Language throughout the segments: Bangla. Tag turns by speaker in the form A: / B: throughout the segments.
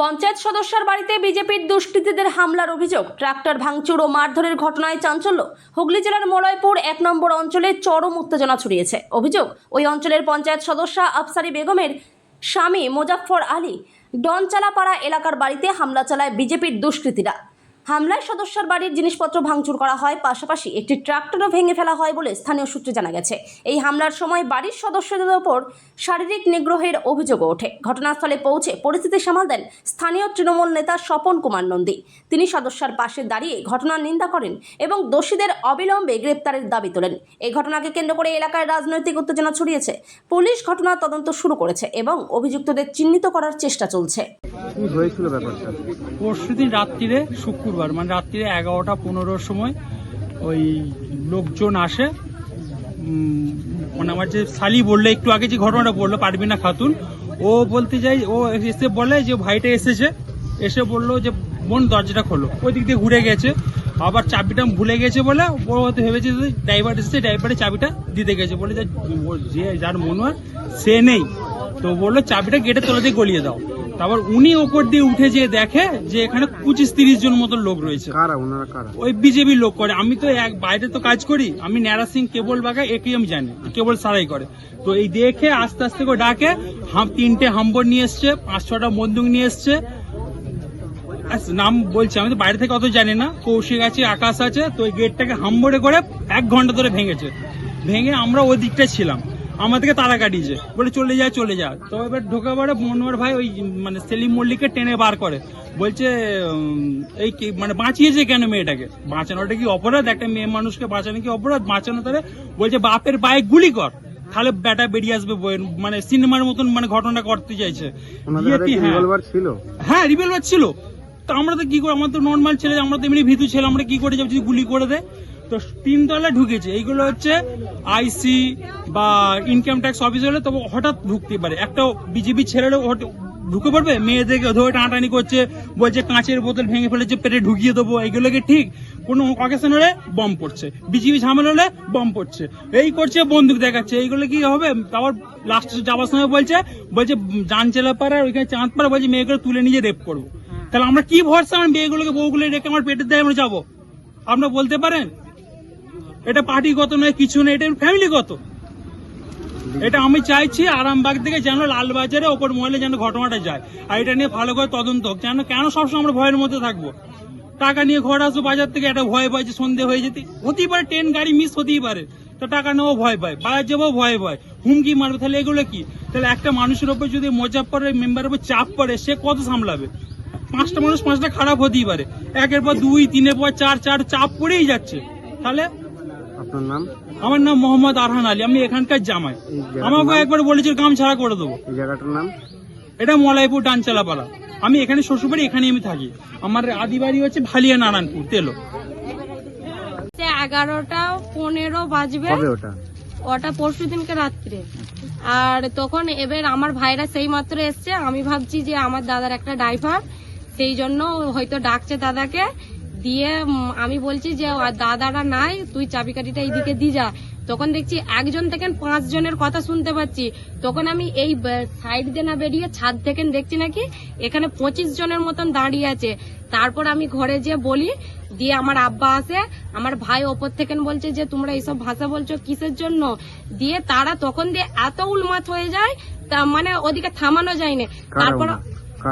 A: পঞ্চায়েত সদস্যের বাড়িতে বিজেপির দুষ্কৃতীদের হামলার অভিযোগ, ট্রাক্টর ভাঙচুর ও মারধরের ঘটনায় চাঞ্চল্য। হুগলি জেলার মলয়পুর 1 নম্বর অঞ্চলে চরম উত্তেজনা ছড়িয়েছে। অভিযোগ, ওই অঞ্চলের পঞ্চায়েত সদস্যা আফসারি বেগমের স্বামী মোজাফফর আলী ডনচালাপাড়া এলাকার বাড়িতে হামলা চালায় বিজেপির দুষ্কৃতীরা। হামলায় সদস্যের বাড়ির জিনিসপত্র ভাঙচুর করা হয়, পাশাপাশি একটি ট্রাক্টরও ভেঙে ফেলা হয় বলে স্থানীয় সূত্রে জানা গেছে। এই হামলার সময় বাড়ির সদস্যদের ওপর শারীরিক নিগ্রহের অভিযোগও ওঠে। ঘটনাস্থলে পৌঁছে পরিস্থিতি সামাল দেন স্থানীয় তৃণমূল নেতা স্বপন কুমার নন্দী। তিনি সদস্যার পাশে দাঁড়িয়ে ঘটনার নিন্দা করেন এবং দোষীদের অবিলম্বে গ্রেপ্তারের দাবি তোলেন। এই ঘটনাকে কেন্দ্র করে এলাকায় রাজনৈতিক উত্তেজনা ছড়িয়েছে। পুলিশ ঘটনার তদন্ত শুরু করেছে এবং অভিযুক্তদের চিহ্নিত করার চেষ্টা চলছে।
B: কি হয়েছিল ব্যাপারটা?
C: পরশুদিন রাত্রিরে, শুক্রবার মানে রাত্রিরে 11:15 সময় ওই লোকজন আসে। মানে আমার যে শালি বললো, একটু আগে যে ঘটনাটা বললো পারবিনা খাতুন, ও বলতে যাই, ও এসে বলে যে ভাইটা এসে বললো যে বোন দরজাটা খোলো। ওই দিক দিয়ে ঘুরে গেছে, আবার চাবিটা ভুলে গেছে বলে ও হয়তো ভেবেছে যে ড্রাইভার এসেছে, ড্রাইভারের চাবিটা দিতে গেছে বলে যে যার মনে হয় সে নেই, তো বললো চাবিটা গেটে তলা দিয়ে গলিয়ে দাও। তারপর উনি ওপর দিয়ে উঠে যেয়ে দেখে যে এখানে 25-30 জন মতো লোক রয়েছে। ওই বিজেপির লোক করে। আমি তো বাইরে তো কাজ করি, আমি ন্যাড়া সিং কেবল বাগায় এটিএম জানি, কেবল সারাই করে। তো এই দেখে আস্তে আস্তে করে ডাকে, 3টে হাম্বর নিয়ে এসছে, 5-6টা বন্দুক নিয়ে এসছে। নাম বলছি, আমি তো বাইরে থেকে অত জানি না। কৌশিক আছে, আকাশ আছে। তো ওই গেটটাকে হাম্বরে করে 1 ঘন্টা ধরে ভেঙে আমরা ওই দিকটা ছিলাম, আমাদেরকে তাড়া কাটিয়েছে, বলে চলে যা। তো এবার ঢোকা পড়ে মনোয়ার ভাই ওই মানে সেলিম মল্লিককে টেনে বার করে, বলছে এই মানে বাঁচিয়েছে কেন মেয়েটাকে? বাঁচানোটা কি অপরাধ? একটা মেয়ে মানুষকে বাঁচানো কি অপরাধ? বাঁচানো তাহলে বলছে বাপের পায়ে গুলি কর, তাহলে ব্যাটা বেরিয়ে আসবে। মানে সিনেমার মতন মানে ঘটনা করতে চাইছে। হ্যাঁ, রিভলভার ছিল। তো আমরা তো কি করে, আমরা তো নর্মাল ছেলে, আমরা তো এমনি ভীতু ছেলে, আমরা কি করে যাবো যদি গুলি করে দেয়? তো 3 তলায় ঢুকেছে। এইগুলো হচ্ছে আইসি বা ইনকাম ট্যাক্স অফিস হলে তবে হঠাৎ ঢুকতে পারে। একটা বিজেপি ছেলেরও ঢুকে পড়বে, মেয়েদেরকে ধরে টানাটানি করছে, বলছে কাঁচের বোতল ভেঙে ফেলেছে, পেটে ঢুকিয়ে দেবো। এইগুলোকে ঠিক কোনো অকেশন হলে বম পড়ছে, বিজেপি ঝামেলা হলে বম পড়ছে, এই করছে, বন্দুক দেখাচ্ছে। এইগুলো কি হবে? তারপর লাস্ট যাওয়ার সময় বলছে ডানচালাপাড়া ওইখানে চাঁদপাড়া, বলছে মেয়েগুলো তুলে নিয়ে রেপ করবো। তাহলে আমরা কি ভরসা আমার মেয়েগুলোকে, বউগুলো রেখে আমার পেটের দায়ে আমরা যাবো? আপনারা বলতে পারেন? এটা পার্টিগত নয়, কিছু নেই, এটা ফ্যামিলিগত। এটা আমি চাইছি আরামবাগ থেকে যেন লালবাজারে ওপর মহলে যেন ঘটনাটা যায়, আর এটা নিয়ে ভালো করে তদন্ত হোক। কেন সবসময় আমরা ভয়ের মধ্যে থাকবো? টাকা নিয়ে ঘর আসবো বাজার থেকে, একটা ভয় পাই যে সন্ধে হয়ে যেতে হতেই পারে, ট্রেন গাড়ি মিস হতেই পারে, তো টাকা নেওয়া ভয় পায়, বাজার যাবো ভয় হুমকি মারবে। তাহলে এগুলো কি? তাহলে একটা মানুষের ওপর যদি মোজাফফরের মেম্বারের উপর চাপ পড়ে, সে কত সামলাবে? 5টা মানুষ 5টা খারাপ হতেই পারে, 1-এর পর 2, 3-এর পর 4 চাপ পড়েই যাচ্ছে। তাহলে
B: আপনার নাম?
C: আমার নাম মোহাম্মদ আরহান আলী, আমি এখানকার জামাই। আমাকে একবার বলেছিল কাম ছাড়া করে দেবো।
B: এই জায়গাটার নাম?
C: এটা মলয়পুর ডানচালাপাড়া। আমি এখানে শ্বশুরবাড়ি, এখানে আমি থাকি। আমার আদি বাড়ি হচ্ছে ভালিয়া নারায়ণপুর তেলো।
D: 11:15 বাজবে ওটা পরশু দিনকে রাত্রে। আর তখন এবার আমার ভাইরা সেই মাত্র এসছে। আমি ভাবছি যে আমার দাদার একটা ড্রাইভার, সেই জন্য হয়তো ডাকছে দাদাকে। দিয়ে আমি বলছি যে দাদারা নাই, তুই চাবিকাঠিটা এইদিকে দিয়ে যা। তখন দেখছি 1জন থেকে 5 জনের কথা শুনতে পাচ্ছি। তখন আমি এই সাইড দিয়ে না বেরিয়ে ছাদ থেকে দেখছি নাকি এখানে 25 জনের মতন দাঁড়িয়ে আছে। তারপর আমি ঘরে যেয়ে বলি, দিয়ে আমার আব্বা আসে, আমার ভাই ওপর থেকে বলছে যে তোমরা এইসব ভাষা বলছো কিসের জন্য? দিয়ে তারা তখন দিয়ে এত উন্মাদ হয়ে যায়, তা মানে ওদিকে থামানো যায়নি। তারপর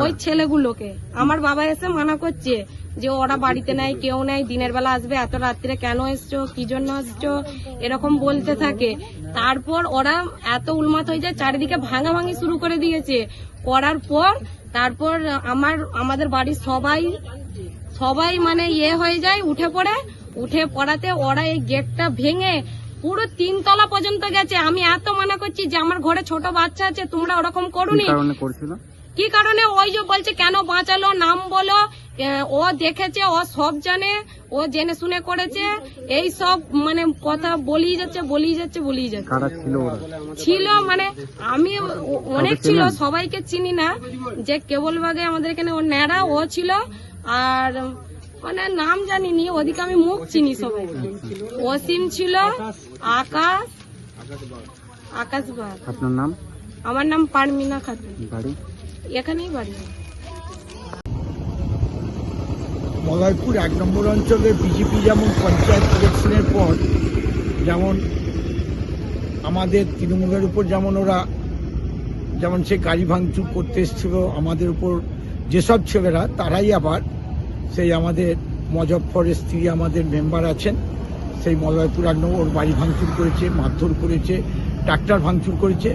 D: ওই ছেলেগুলোকে আমার বাবা এসে মানা করছে যে ওরা বাড়িতে নাই, কেউ নাই, দিনের বেলা আসবে, এত রাত্রে কেন এসছো, কি জন্য এসছো, এরকম বলতে থাকে। তারপর ওরা এত উন্মাদ হয়ে যায়, চারিদিকে ভাঙাভাঙি শুরু করে দিয়েছে। করার পর তারপর আমাদের বাড়ির সবাই মানে হয়ে যায়, উঠে পড়াতে ওরা এই গেটটা ভেঙে পুরো 3 তলা পর্যন্ত গেছে। আমি এত মানা করছি যে আমার ঘরে ছোট বাচ্চা আছে, তোমরা ওরকম করুনি। কি কারণে? ওই যে বলছে কেন বাঁচালো, নাম বলো। ও দেখেছে, ও সব জানে, ও জেনে শুনে করেছে, এই সব মানে কথা বলেই যাচ্ছে। ছিল মানে আমি অনেক ছিল, সবাইকে চিনি না। যে কেবলবাগে আমাদের এখানে ও ন্যাড়া, ও ছিল। আর মানে নাম জানিনি, ওদিকে আমি মুখ চিনি সবাই। অসীম ছিল, আকাশ বাগ।
B: আপনার নাম?
D: আমার নাম পারমিনা খাতুন।
B: বাড়ি
D: এখানেই বাড়ি।
E: মলয়পুর 1 নম্বর অঞ্চলে বিজেপি যেমন পঞ্চায়েত ইলেকশনের পর যেমন আমাদের তৃণমূলের উপর যেমন সে গাড়ি ভাঙচুর করতে এসেছিল আমাদের উপর, যেসব ছেলেরা তারাই আবার সেই আমাদের মজফ্ফরের স্ত্রী আমাদের মেম্বার আছেন, সেই মলয়পুর 1 নম্বর ওর বাড়ি ভাঙচুর করেছে, মারধর করেছে, ট্রাক্টর ভাঙচুর করেছে।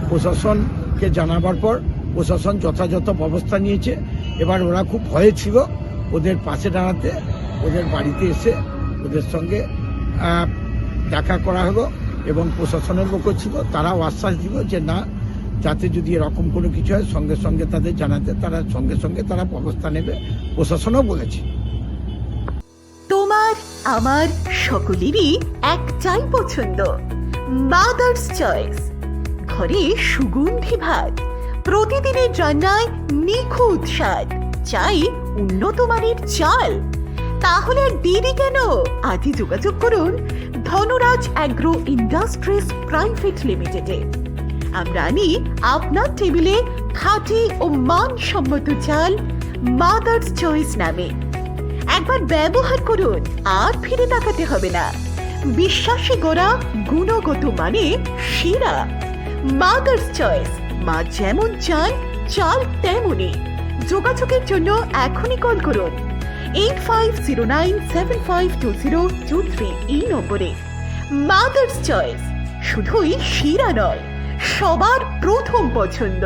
E: প্রশাসনকে জানাবার পর প্রশাসন যথাযথ ব্যবস্থা নিয়েছে। এবার ওরা খুব ভয়ে ছিল, ওদের পাশে দাঁড়াতে ওদের বাড়িতে এসে ওদের সঙ্গে দেখা করা হলো এবং প্রশাসনের লোকও ছিল, তারাও আশ্বাস দিল যে না, যাতে যদি এরকম কোনো কিছু হয় সঙ্গে সঙ্গে তাদের জানাতে, তারা সঙ্গে সঙ্গে তারা ব্যবস্থা নেবে, প্রশাসনও বলেছে।
F: তোমার আমার সকলেরই একটাই পছন্দ, মাদার্স চয়েস। ঘরে সুগন্ধি ভাত, প্রতিদিনের রান্নায় নিখুঁত স্বাদ, চাই উন্নত মানের চাল। তাহলে আর দেরি কেন? আজই যোগাযোগ করুন ধনরাজ অ্যাগ্রো ইন্ডাস্ট্রিজ প্রাইভেট লিমিটেডে। আমরা আনি আপনার টেবিলে খাঁটি ও মানসম্মত চাল মাদার্স চয়েস নামে। একবার ব্যবহার করুন, আর ফিরে তাকাতে হবে না। বিশ্বাসী গোড়া, গুণগত মানে সেরা। মাদার্স চয়েস, মা যেমন চায় চাল তেমনই। যোগাযোগের জন্য এখনই কল করুন 8509752023 এই নম্বরে। মাদার্স চয়েস শুধুই সেরা নয়, সবার প্রথম পছন্দ।